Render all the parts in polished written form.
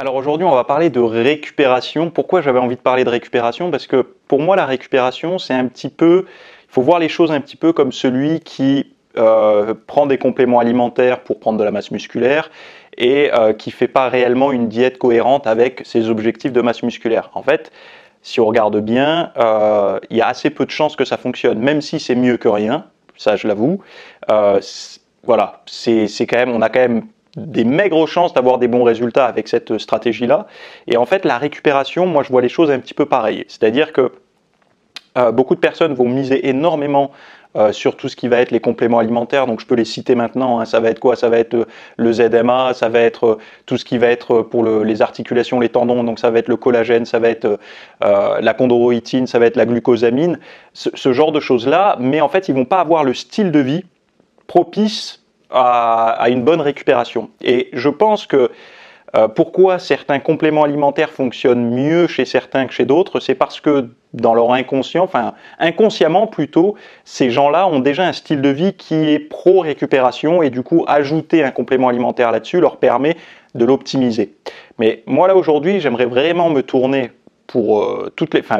Alors aujourd'hui, on va parler de récupération. Pourquoi j'avais envie de parler de récupération? Parce que pour moi, la récupération, c'est un petit peu, il faut voir les choses un petit peu comme celui qui prend des compléments alimentaires pour prendre de la masse musculaire et qui fait pas réellement une diète cohérente avec ses objectifs de masse musculaire. En fait, si on regarde bien, il y a assez peu de chances que ça fonctionne, même si c'est mieux que rien, ça je l'avoue. Voilà, c'est quand même, on a quand même des maigres chances d'avoir des bons résultats avec cette stratégie-là. Et en fait, la récupération, moi je vois les choses un petit peu pareilles. C'est-à-dire que beaucoup de personnes vont miser énormément sur tout ce qui va être les compléments alimentaires, donc je peux les citer maintenant, hein. Ça va être quoi? Ça va être le ZMA, ça va être tout ce qui va être pour les articulations, les tendons, donc ça va être le collagène, ça va être la chondroïtine, ça va être la glucosamine, ce genre de choses-là, mais en fait ils vont pas avoir le style de vie propice à une bonne récupération. Et je pense que pourquoi certains compléments alimentaires fonctionnent mieux chez certains que chez d'autres, c'est parce que dans leur inconscient, enfin inconsciemment plutôt, ces gens-là ont déjà un style de vie qui est pro-récupération et du coup ajouter un complément alimentaire là-dessus leur permet de l'optimiser. Mais moi là aujourd'hui, j'aimerais vraiment me tourner pour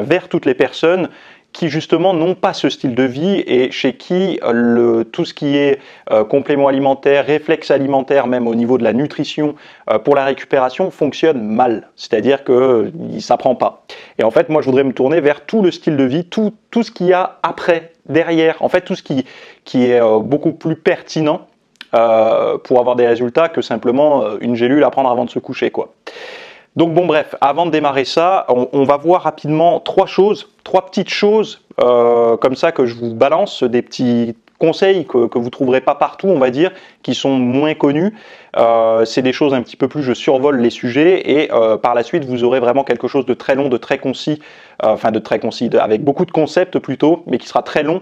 vers toutes les personnes qui justement n'ont pas ce style de vie et chez qui tout ce qui est complément alimentaire, réflexe alimentaire, même au niveau de la nutrition pour la récupération fonctionne mal. C'est-à-dire que ça prend pas. Et en fait, moi, je voudrais me tourner vers tout le style de vie, tout ce qu'il y a après, derrière. En fait, tout ce qui est beaucoup plus pertinent pour avoir des résultats que simplement une gélule à prendre avant de se coucher, quoi. Donc bon bref, avant de démarrer ça, on va voir rapidement trois petites choses comme ça que je vous balance, des petits conseils que vous trouverez pas partout, on va dire, qui sont moins connus. C'est des choses un petit peu plus, je survole les sujets et par la suite vous aurez vraiment quelque chose de très long, de très concis, avec beaucoup de concepts plutôt, mais qui sera très long.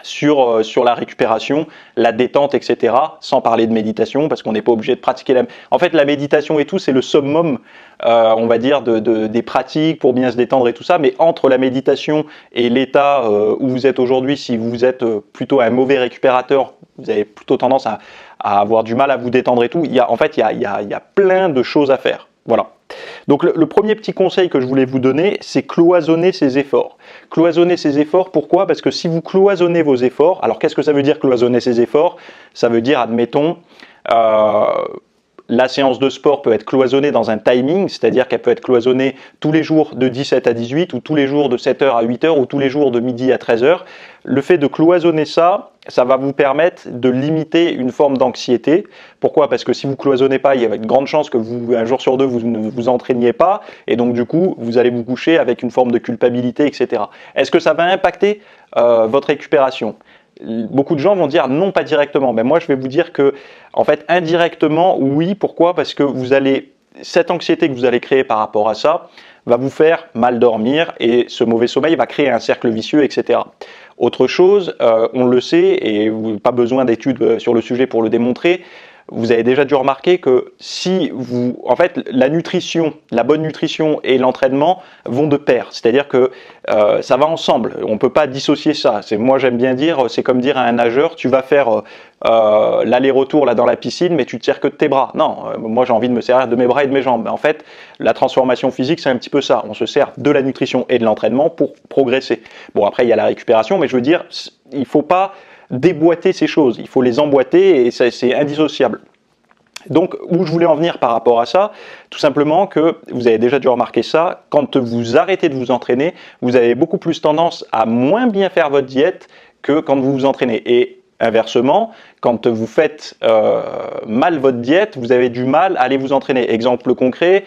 Sur la récupération, la détente, etc., sans parler de méditation, parce qu'on n'est pas obligé de pratiquer En fait, la méditation et tout, c'est le summum, on va dire, des pratiques pour bien se détendre et tout ça, mais entre la méditation et l'état où vous êtes aujourd'hui, si vous êtes plutôt un mauvais récupérateur, vous avez plutôt tendance à avoir du mal à vous détendre et tout, il y a plein de choses à faire. Voilà. Donc le premier petit conseil que je voulais vous donner, c'est cloisonner ses efforts. Cloisonner ses efforts, pourquoi? Parce que si vous cloisonnez vos efforts, alors qu'est-ce que ça veut dire cloisonner ses efforts? Ça veut dire, admettons, la séance de sport peut être cloisonnée dans un timing, c'est-à-dire qu'elle peut être cloisonnée tous les jours de 17 à 18, ou tous les jours de 7h à 8h, ou tous les jours de midi à 13h. Le fait de cloisonner ça, ça va vous permettre de limiter une forme d'anxiété. Pourquoi? Parce que si vous cloisonnez pas, il y a une grande chance que un jour sur deux, vous ne vous entraîniez pas, et donc du coup, vous allez vous coucher avec une forme de culpabilité, etc. Est-ce que ça va impacter votre récupération? Beaucoup de gens vont dire non, pas directement. Mais moi, je vais vous dire que, en fait, indirectement, oui. Pourquoi? Parce que cette anxiété que vous allez créer par rapport à ça va vous faire mal dormir et ce mauvais sommeil va créer un cercle vicieux, etc. Autre chose, on le sait et pas besoin d'études sur le sujet pour le démontrer. Vous avez déjà dû remarquer que en fait, la nutrition, la bonne nutrition et l'entraînement vont de pair. C'est-à-dire que ça va ensemble. On peut pas dissocier ça. Moi, j'aime bien dire, c'est comme dire à un nageur, tu vas faire l'aller-retour là dans la piscine, mais tu te sers que de tes bras. Non, moi j'ai envie de me servir de mes bras et de mes jambes. Mais en fait, la transformation physique, c'est un petit peu ça. On se sert de la nutrition et de l'entraînement pour progresser. Bon, après, il y a la récupération, mais je veux dire, il faut pas déboîter ces choses, il faut les emboîter et c'est indissociable. Donc, où je voulais en venir par rapport à ça, tout simplement que vous avez déjà dû remarquer ça, quand vous arrêtez de vous entraîner, vous avez beaucoup plus tendance à moins bien faire votre diète que quand vous vous entraînez. Et inversement, quand vous faites mal votre diète, vous avez du mal à aller vous entraîner. Exemple concret,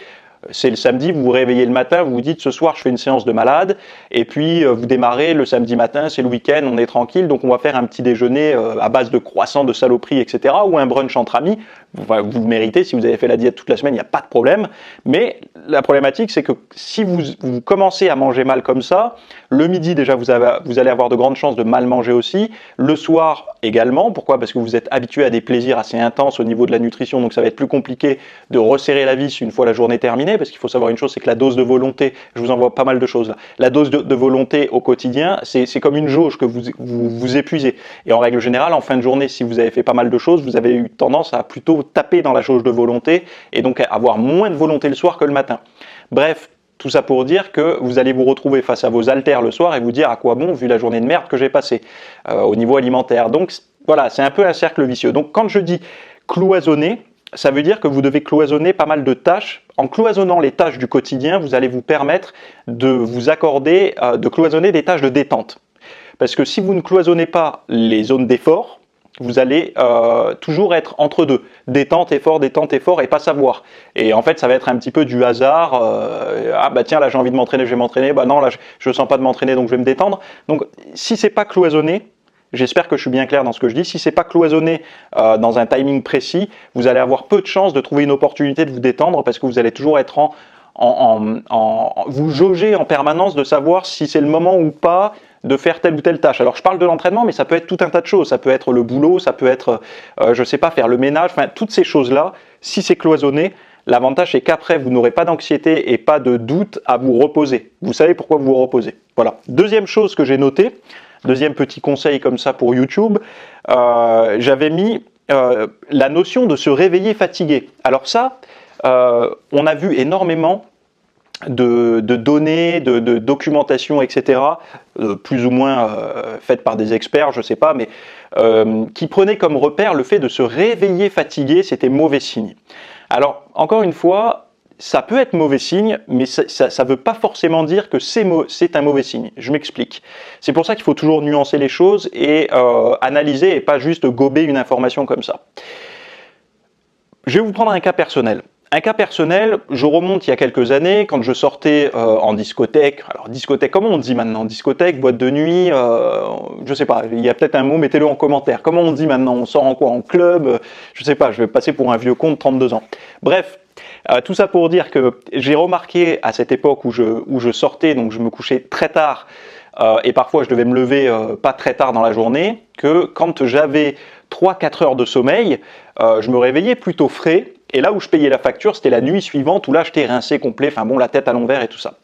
c'est le samedi, vous vous réveillez le matin, vous vous dites ce soir je fais une séance de malade, et puis vous démarrez le samedi matin, c'est le week-end, on est tranquille, donc on va faire un petit déjeuner à base de croissants, de saloperies, etc. ou un brunch entre amis. Vous le méritez, si vous avez fait la diète toute la semaine, il n'y a pas de problème. Mais la problématique, c'est que si vous commencez à manger mal comme ça, le midi déjà vous allez avoir de grandes chances de mal manger aussi, le soir également. Pourquoi? Parce que vous êtes habitué à des plaisirs assez intenses au niveau de la nutrition, donc ça va être plus compliqué de resserrer la vis une fois la journée terminée. m'entraîner, parce qu'il faut savoir une chose, c'est que la dose de volonté, je vous envoie pas mal de choses là, la dose de volonté au quotidien, c'est comme une jauge que vous épuisez. Et en règle générale, en fin de journée, si vous avez fait pas mal de choses, vous avez eu tendance à plutôt taper dans la jauge de volonté et donc avoir moins de volonté le soir que le matin. Bref, tout ça pour dire que vous allez vous retrouver face à vos haltères le soir et vous dire à quoi bon vu la journée de merde que j'ai passée au niveau alimentaire. Donc voilà, c'est un peu un cercle vicieux. Donc quand je dis cloisonner, ça veut dire que vous devez cloisonner pas mal de tâches. En cloisonnant les tâches du quotidien, vous allez vous permettre de vous accorder, de cloisonner des tâches de détente. Parce que si vous ne cloisonnez pas les zones d'effort, vous allez toujours être entre deux, détente, effort, et pas savoir. Et en fait, ça va être un petit peu du hasard. Ah bah tiens, là j'ai envie de m'entraîner, je vais m'entraîner. Bah non, là je ne sens pas de m'entraîner, donc je vais me détendre. Donc si c'est pas cloisonné, j'espère que je suis bien clair dans ce que je dis. Si c'est pas cloisonné dans un timing précis, vous allez avoir peu de chances de trouver une opportunité de vous détendre parce que vous allez toujours être vous jaugez en permanence de savoir si c'est le moment ou pas de faire telle ou telle tâche. Alors je parle de l'entraînement, mais ça peut être tout un tas de choses. Ça peut être le boulot, ça peut être, je sais pas, faire le ménage, enfin toutes ces choses-là. Si c'est cloisonné, l'avantage c'est qu'après vous n'aurez pas d'anxiété et pas de doute à vous reposer. Vous savez pourquoi vous vous reposez. Voilà. Deuxième chose que j'ai notée, deuxième petit conseil comme ça pour YouTube, j'avais mis la notion de se réveiller fatigué. Alors ça, on a vu énormément de données, de documentation, etc., plus ou moins faites par des experts, je ne sais pas, mais qui prenaient comme repère le fait de se réveiller fatigué, c'était mauvais signe. Alors, encore une fois, ça peut être mauvais signe, mais ça ne veut pas forcément dire que c'est un mauvais signe. Je m'explique. C'est pour ça qu'il faut toujours nuancer les choses et analyser et pas juste gober une information comme ça. Je vais vous prendre un cas personnel. Un cas personnel, je remonte il y a quelques années, quand je sortais en discothèque. Alors discothèque, comment on dit maintenant? Discothèque, boîte de nuit, je sais pas, il y a peut-être un mot, mettez-le en commentaire. Comment on dit maintenant? On sort en quoi? En club? Je sais pas, je vais passer pour un vieux con de 32 ans. Bref, tout ça pour dire que j'ai remarqué à cette époque où je sortais, donc je me couchais très tard, et parfois je devais me lever pas très tard dans la journée, que quand j'avais 3-4 heures de sommeil, je me réveillais plutôt frais, et là où je payais la facture, c'était la nuit suivante, où là j'étais rincé complet, enfin bon, la tête à l'envers et tout ça.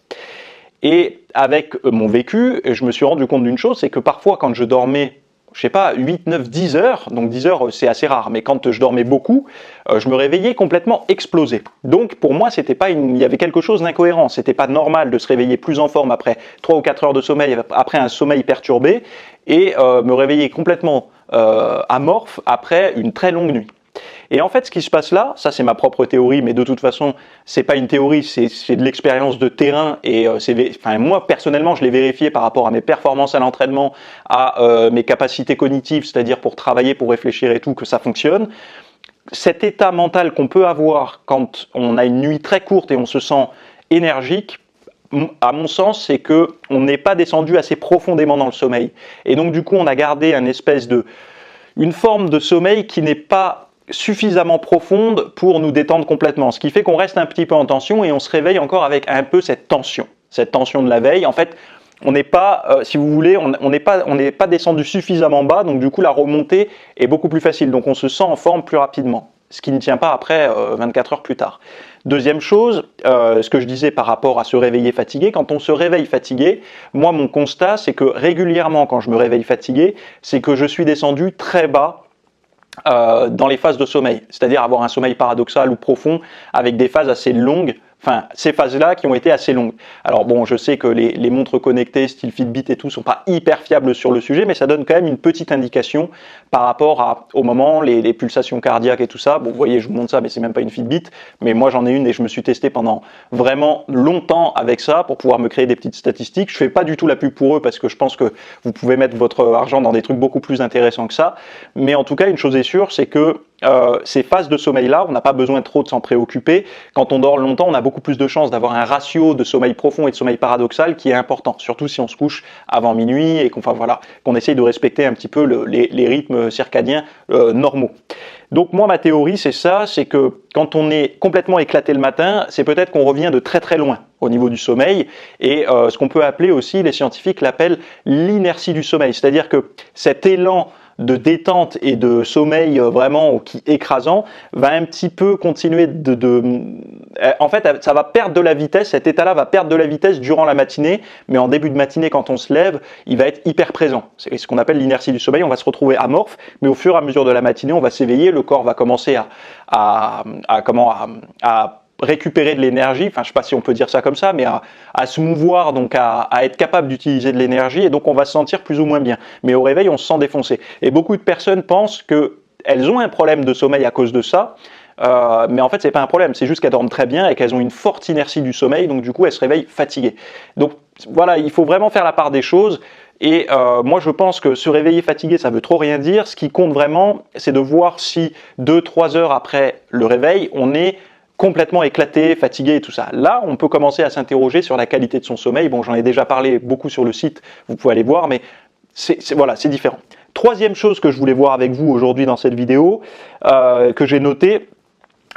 Et avec mon vécu, je me suis rendu compte d'une chose, c'est que parfois quand je dormais, je sais pas, 8, 9, 10 heures, donc 10 heures c'est assez rare, mais quand je dormais beaucoup, je me réveillais complètement explosé. Donc pour moi, il y avait quelque chose d'incohérent, c'était pas normal de se réveiller plus en forme après 3 ou 4 heures de sommeil, après un sommeil perturbé, et me réveiller complètement amorphe après une très longue nuit. Et en fait, ce qui se passe là, ça c'est ma propre théorie, mais de toute façon, c'est pas une théorie, c'est de l'expérience de terrain. Et moi personnellement, je l'ai vérifié par rapport à mes performances à l'entraînement, à mes capacités cognitives, c'est-à-dire pour travailler, pour réfléchir et tout, que ça fonctionne. Cet état mental qu'on peut avoir quand on a une nuit très courte et on se sent énergique, à mon sens, c'est que on n'est pas descendu assez profondément dans le sommeil. Et donc du coup, on a gardé une forme de sommeil qui n'est pas suffisamment profonde pour nous détendre complètement, ce qui fait qu'on reste un petit peu en tension et on se réveille encore avec un peu cette tension de la veille. En fait, on n'est pas, si vous voulez, on n'est pas descendu suffisamment bas, donc du coup la remontée est beaucoup plus facile, donc on se sent en forme plus rapidement, ce qui ne tient pas après 24 heures plus tard. Deuxième chose, ce que je disais par rapport à se réveiller fatigué, quand on se réveille fatigué, moi mon constat c'est que régulièrement quand je me réveille fatigué, c'est que je suis descendu très bas dans les phases de sommeil, c'est-à-dire avoir un sommeil paradoxal ou profond avec des phases assez longues, enfin ces phases-là qui ont été assez longues. Alors bon, je sais que les montres connectées, style Fitbit et tout, sont pas hyper fiables sur le sujet, mais ça donne quand même une petite indication par rapport au moment, les pulsations cardiaques et tout ça. Bon, vous voyez, je vous montre ça, mais c'est même pas une Fitbit, mais moi j'en ai une et je me suis testé pendant vraiment longtemps avec ça pour pouvoir me créer des petites statistiques. Je fais pas du tout la pub pour eux parce que je pense que vous pouvez mettre votre argent dans des trucs beaucoup plus intéressants que ça, mais en tout cas, une chose est sûre, c'est que ces phases de sommeil-là, on n'a pas besoin trop de s'en préoccuper. Quand on dort longtemps, on a beaucoup plus de chances d'avoir un ratio de sommeil profond et de sommeil paradoxal qui est important, surtout si on se couche avant minuit et qu'on essaye de respecter un petit peu les rythmes circadiens normaux. Donc moi, ma théorie, c'est ça, c'est que quand on est complètement éclaté le matin, c'est peut-être qu'on revient de très très loin au niveau du sommeil, et ce qu'on peut appeler aussi, les scientifiques l'appellent l'inertie du sommeil, c'est-à-dire que cet élan de détente et de sommeil vraiment qui écrasant va un petit peu continuer en fait, ça va perdre de la vitesse, cet état-là va perdre de la vitesse durant la matinée, mais en début de matinée, quand on se lève, il va être hyper présent. C'est ce qu'on appelle l'inertie du sommeil, on va se retrouver amorphe, mais au fur et à mesure de la matinée, on va s'éveiller, le corps va commencer à récupérer de l'énergie, enfin je ne sais pas si on peut dire ça comme ça, mais à se mouvoir, donc à être capable d'utiliser de l'énergie, et donc on va se sentir plus ou moins bien. Mais au réveil, on se sent défoncé. Et beaucoup de personnes pensent qu'elles ont un problème de sommeil à cause de ça, mais en fait c'est pas un problème, c'est juste qu'elles dorment très bien et qu'elles ont une forte inertie du sommeil, donc du coup elles se réveillent fatiguées. Donc voilà, il faut vraiment faire la part des choses. Et moi je pense que se réveiller fatigué ça veut trop rien dire, ce qui compte vraiment c'est de voir si 2-3 heures après le réveil on est complètement éclaté, fatigué et tout ça. Là, on peut commencer à s'interroger sur la qualité de son sommeil. Bon, j'en ai déjà parlé beaucoup sur le site, vous pouvez aller voir, mais voilà, c'est différent. Troisième chose que je voulais voir avec vous aujourd'hui dans cette vidéo, que j'ai noté,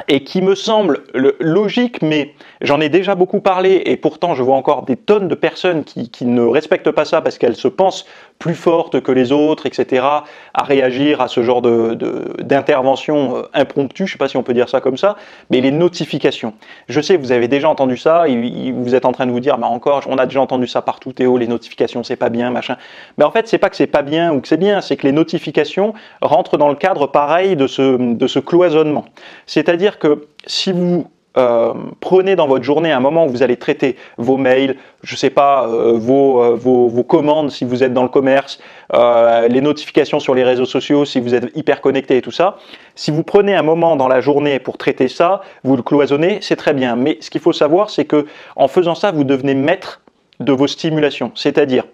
et qui me semble logique, mais j'en ai déjà beaucoup parlé, et pourtant je vois encore des tonnes de personnes qui ne respectent pas ça parce qu'elles se pensent plus fortes que les autres, etc., à réagir à ce genre d'intervention impromptue, je ne sais pas si on peut dire ça comme ça, mais les notifications. Je sais, vous avez déjà entendu ça, et vous êtes en train de vous dire, bah encore, on a déjà entendu ça partout, Théo, les notifications, c'est pas bien, machin. Mais en fait, c'est pas que c'est pas bien ou que c'est bien, c'est que les notifications rentrent dans le cadre pareil de ce cloisonnement. C'est-à-dire que si vous prenez dans votre journée un moment où vous allez traiter vos mails, je sais pas, vos commandes si vous êtes dans le commerce, les notifications sur les réseaux sociaux si vous êtes hyper connecté et tout ça, si vous prenez un moment dans la journée pour traiter ça, vous le cloisonnez, c'est très bien. Mais ce qu'il faut savoir, c'est que en faisant ça, vous devenez maître de vos stimulations. C'est-à-dire,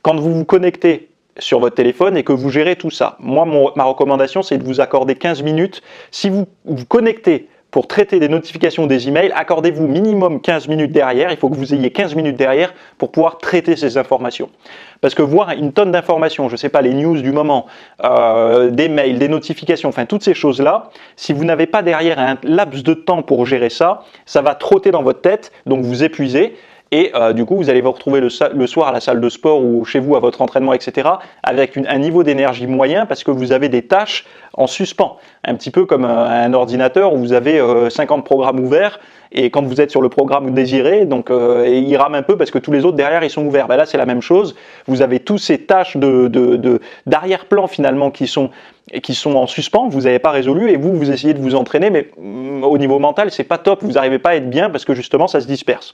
quand vous vous connectez sur votre téléphone et que vous gérez tout ça, moi, ma recommandation, c'est de vous accorder 15 minutes. Si vous vous connectez pour traiter des notifications des emails, accordez-vous minimum 15 minutes derrière. Il faut que vous ayez 15 minutes derrière pour pouvoir traiter ces informations. Parce que voir une tonne d'informations, je ne sais pas, les news du moment, des mails, des notifications, enfin toutes ces choses-là, si vous n'avez pas derrière un laps de temps pour gérer ça, ça va trotter dans votre tête, donc vous épuisez. Et du coup, vous allez vous retrouver le soir à la salle de sport ou chez vous à votre entraînement, etc., avec un niveau d'énergie moyen parce que vous avez des tâches en suspens. Un petit peu comme un ordinateur où vous avez 50 programmes ouverts et quand vous êtes sur le programme désiré, donc il rame un peu parce que tous les autres derrière ils sont ouverts. Ben là, c'est la même chose. Vous avez tous ces tâches d'arrière-plan finalement qui sont en suspens, vous n'avez pas résolu et vous essayez de vous entraîner, mais au niveau mental, c'est pas top. Vous n'arrivez pas à être bien parce que justement, ça se disperse.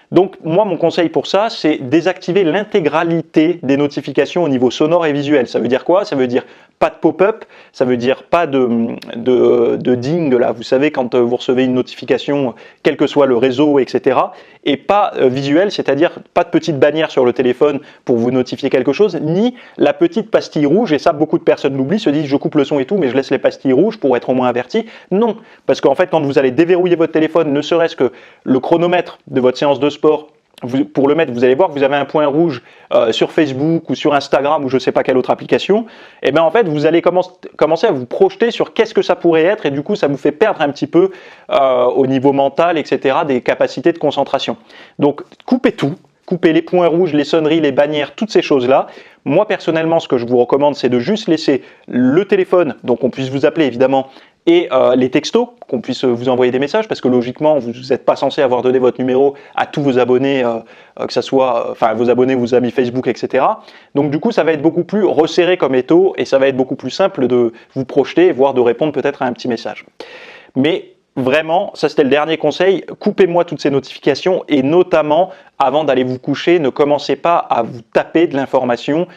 Donc moi, mon conseil pour ça, c'est désactiver l'intégralité des notifications au niveau sonore et visuel. Ça veut dire quoi? Ça veut dire pas de pop-up, ça veut dire pas de ding, là, vous savez, quand vous recevez une notification, quel que soit le réseau, etc. Et pas visuel, c'est-à-dire pas de petite bannière sur le téléphone pour vous notifier quelque chose, ni la petite pastille rouge, et ça, beaucoup de personnes l'oublient, se disent je coupe le son et tout, mais je laisse les pastilles rouges pour être au moins averti. Non, parce qu'en fait, quand vous allez déverrouiller votre téléphone, ne serait-ce que le chronomètre de votre séance de sport, pour le mettre, vous allez voir que vous avez un point rouge sur Facebook ou sur Instagram ou je ne sais pas quelle autre application, et bien en fait vous allez commencer à vous projeter sur qu'est-ce que ça pourrait être et du coup ça vous fait perdre un petit peu au niveau mental, etc., des capacités de concentration. Donc coupez tout, coupez les points rouges, les sonneries, les bannières, toutes ces choses-là. Moi personnellement, ce que je vous recommande, c'est de juste laisser le téléphone, donc on puisse vous appeler évidemment, et les textos, qu'on puisse vous envoyer des messages, parce que logiquement, vous n'êtes pas censé avoir donné votre numéro à tous vos abonnés, que ce soit vos abonnés, vos amis Facebook, etc. Donc du coup, ça va être beaucoup plus resserré comme étau, et ça va être beaucoup plus simple de vous projeter, voire de répondre peut-être à un petit message. Mais vraiment, ça c'était le dernier conseil, coupez-moi toutes ces notifications, et notamment, avant d'aller vous coucher, ne commencez pas à vous taper de l'information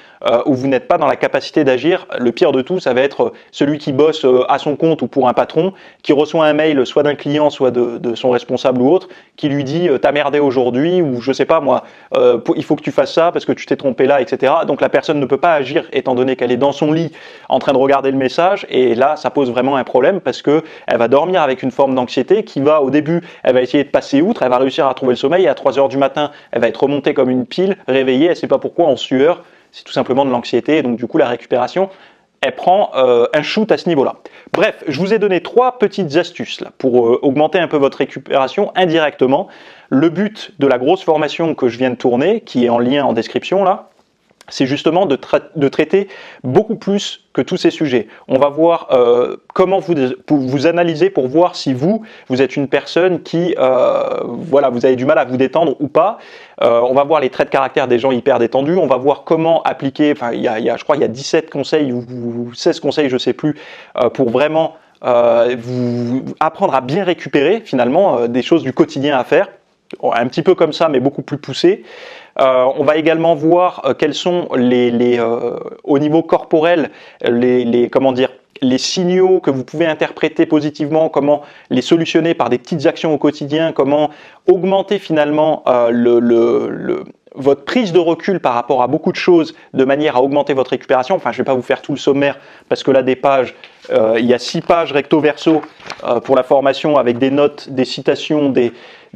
où vous n'êtes pas dans la capacité d'agir. Le pire de tout, ça va être celui qui bosse à son compte ou pour un patron, qui reçoit un mail soit d'un client, soit de son responsable ou autre, qui lui dit « t'as merdé aujourd'hui » ou je sais pas moi, « il faut que tu fasses ça parce que tu t'es trompé là », etc. Donc la personne ne peut pas agir étant donné qu'elle est dans son lit en train de regarder le message et là, ça pose vraiment un problème parce qu'elle va dormir avec une forme d'anxiété qui va, au début, elle va essayer de passer outre, elle va réussir à trouver le sommeil et à 3 heures du matin, elle va être remontée comme une pile, réveillée, elle ne sait pas pourquoi, en sueur, c'est tout simplement de l'anxiété, et donc du coup la récupération, elle prend un shoot à ce niveau-là. Bref, je vous ai donné 3 petites astuces là, pour augmenter un peu votre récupération indirectement. Le but de la grosse formation que je viens de tourner, qui est en lien en description là, c'est justement de traiter beaucoup plus que tous ces sujets. On va voir comment vous analyser pour voir si vous êtes une personne qui, voilà, vous avez du mal à vous détendre ou pas. On va voir les traits de caractère des gens hyper détendus. On va voir comment appliquer, enfin, je crois qu'il y a 17 conseils ou 16 conseils, je sais plus, pour vraiment vous apprendre à bien récupérer finalement des choses du quotidien à faire. Un petit peu comme ça, mais beaucoup plus poussé. On va également voir quels sont au niveau corporel, comment dire, les signaux que vous pouvez interpréter positivement, comment les solutionner par des petites actions au quotidien, comment augmenter finalement votre prise de recul par rapport à beaucoup de choses de manière à augmenter votre récupération. Enfin, je ne vais pas vous faire tout le sommaire parce que là, des pages, il y a 6 pages recto verso pour la formation avec des notes, des citations, il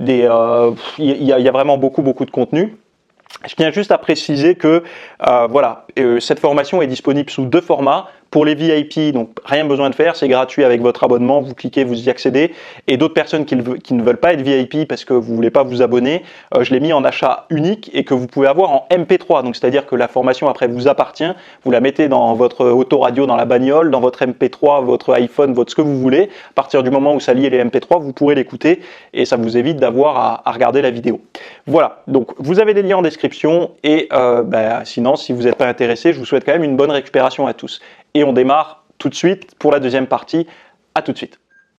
y a vraiment beaucoup de contenu. Je tiens juste à préciser que voilà, cette formation est disponible sous 2 formats. Pour les VIP, donc rien besoin de faire, c'est gratuit avec votre abonnement, vous cliquez, vous y accédez. Et d'autres personnes qui ne veulent pas être VIP parce que vous ne voulez pas vous abonner, je l'ai mis en achat unique et que vous pouvez avoir en MP3. Donc c'est-à-dire que la formation après vous appartient, vous la mettez dans votre autoradio, dans la bagnole, dans votre MP3, votre iPhone, ce que vous voulez. À partir du moment où ça lie les MP3, vous pourrez l'écouter et ça vous évite d'avoir à regarder la vidéo. Voilà, donc vous avez des liens en description et sinon si vous n'êtes pas intéressé, je vous souhaite quand même une bonne récupération à tous. Et on démarre tout de suite pour la deuxième partie. À tout de suite.